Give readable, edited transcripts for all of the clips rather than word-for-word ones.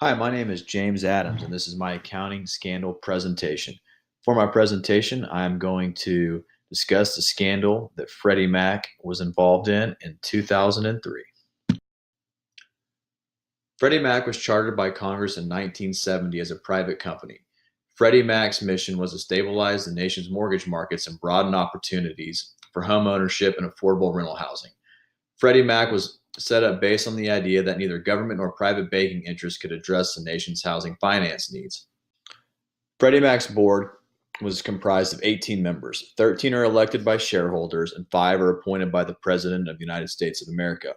Hi, my name is James Adams, and this is my accounting scandal presentation. For my presentation, I'm going to discuss the scandal that Freddie Mac was involved in 2003. Freddie Mac was chartered by Congress in 1970 as a private company. Freddie Mac's mission was to stabilize the nation's mortgage markets and broaden opportunities for home ownership and affordable rental housing. Freddie Mac was set up based on the idea that neither government nor private banking interests could address the nation's housing finance needs. Freddie Mac's board was comprised of 18 members. 13 are elected by shareholders, and 5 are appointed by the President of the United States of America.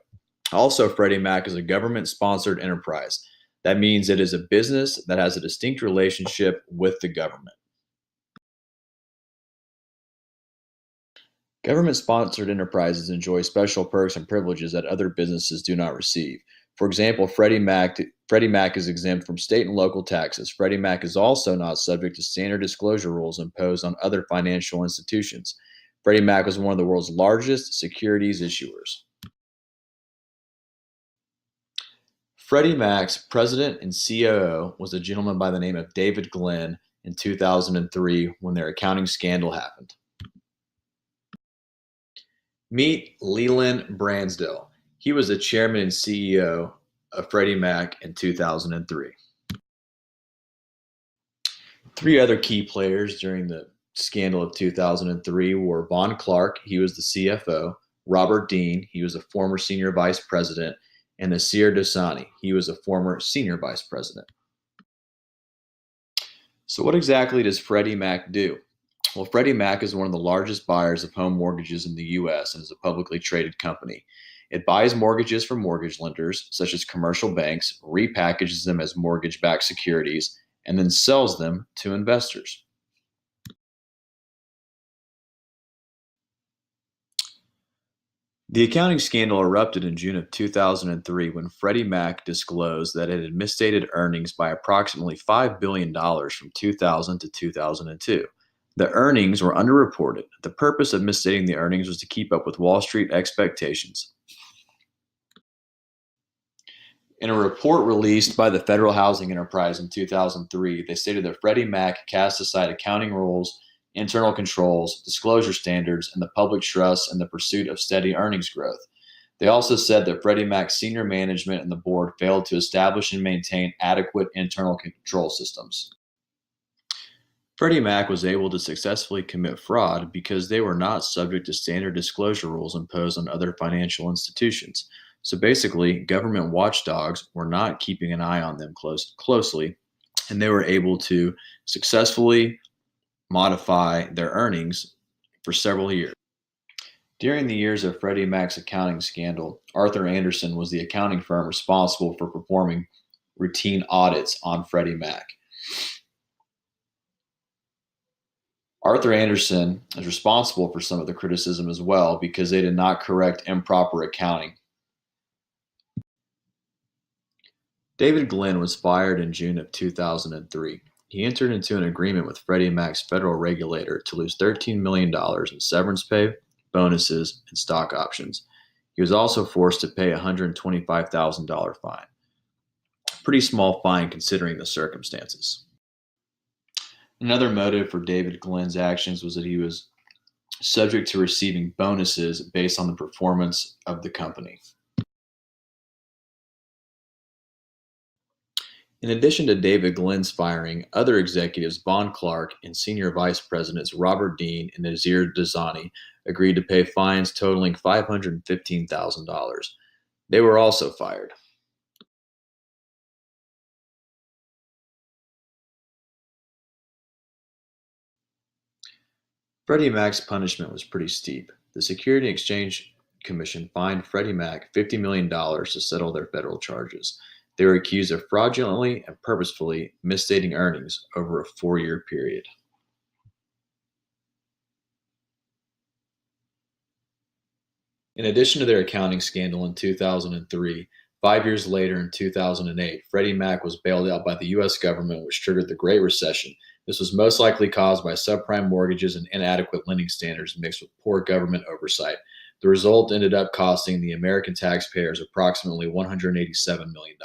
Also, Freddie Mac is a government-sponsored enterprise. That means it is a business that has a distinct relationship with the government. Government-sponsored enterprises enjoy special perks and privileges that other businesses do not receive. For example, Freddie Mac is exempt from state and local taxes. Freddie Mac is also not subject to standard disclosure rules imposed on other financial institutions. Freddie Mac was one of the world's largest securities issuers. Freddie Mac's president and COO was a gentleman by the name of David Glenn in 2003 when their accounting scandal happened. Meet Leland Bransdell. He was the chairman and CEO of Freddie Mac in 2003. Three other key players during the scandal of 2003 were Von Clark, he was the CFO, Robert Dean, he was a former senior vice president, and Nasir Dosani, he was a former senior vice president. So what exactly does Freddie Mac do? Well, Freddie Mac is one of the largest buyers of home mortgages in the U.S. and is a publicly traded company. It buys mortgages from mortgage lenders, such as commercial banks, repackages them as mortgage-backed securities, and then sells them to investors. The accounting scandal erupted in June of 2003 when Freddie Mac disclosed that it had misstated earnings by approximately $5 billion from 2000 to 2002. The earnings were underreported. The purpose of misstating the earnings was to keep up with Wall Street expectations. In a report released by the Federal Housing Enterprise in 2003, they stated that Freddie Mac cast aside accounting rules, internal controls, disclosure standards, and the public trust in the pursuit of steady earnings growth. They also said that Freddie Mac's senior management and the board failed to establish and maintain adequate internal control systems. Freddie Mac was able to successfully commit fraud because they were not subject to standard disclosure rules imposed on other financial institutions. So basically, government watchdogs were not keeping an eye on them closely, and they were able to successfully modify their earnings for several years. During the years of Freddie Mac's accounting scandal, Arthur Andersen was the accounting firm responsible for performing routine audits on Freddie Mac. Arthur Andersen is responsible for some of the criticism as well because they did not correct improper accounting. David Glenn was fired in June of 2003. He entered into an agreement with Freddie Mac's federal regulator to lose $13 million in severance pay, bonuses, and stock options. He was also forced to pay a $125,000 fine. Pretty small fine considering the circumstances. Another motive for David Glenn's actions was that he was subject to receiving bonuses based on the performance of the company. In addition to David Glenn's firing, other executives, Von Clark and senior vice presidents Robert Dean and Nasir Dosani, agreed to pay fines totaling $515,000. They were also fired. Freddie Mac's punishment was pretty steep. The Securities and Exchange Commission fined Freddie Mac $50 million to settle their federal charges. They were accused of fraudulently and purposefully misstating earnings over a 4-year period. In addition to their accounting scandal in 2003, 5 years later in 2008, Freddie Mac was bailed out by the U.S. government, which triggered the Great Recession. This was most likely caused by subprime mortgages and inadequate lending standards mixed with poor government oversight. The result ended up costing the American taxpayers approximately $187 million.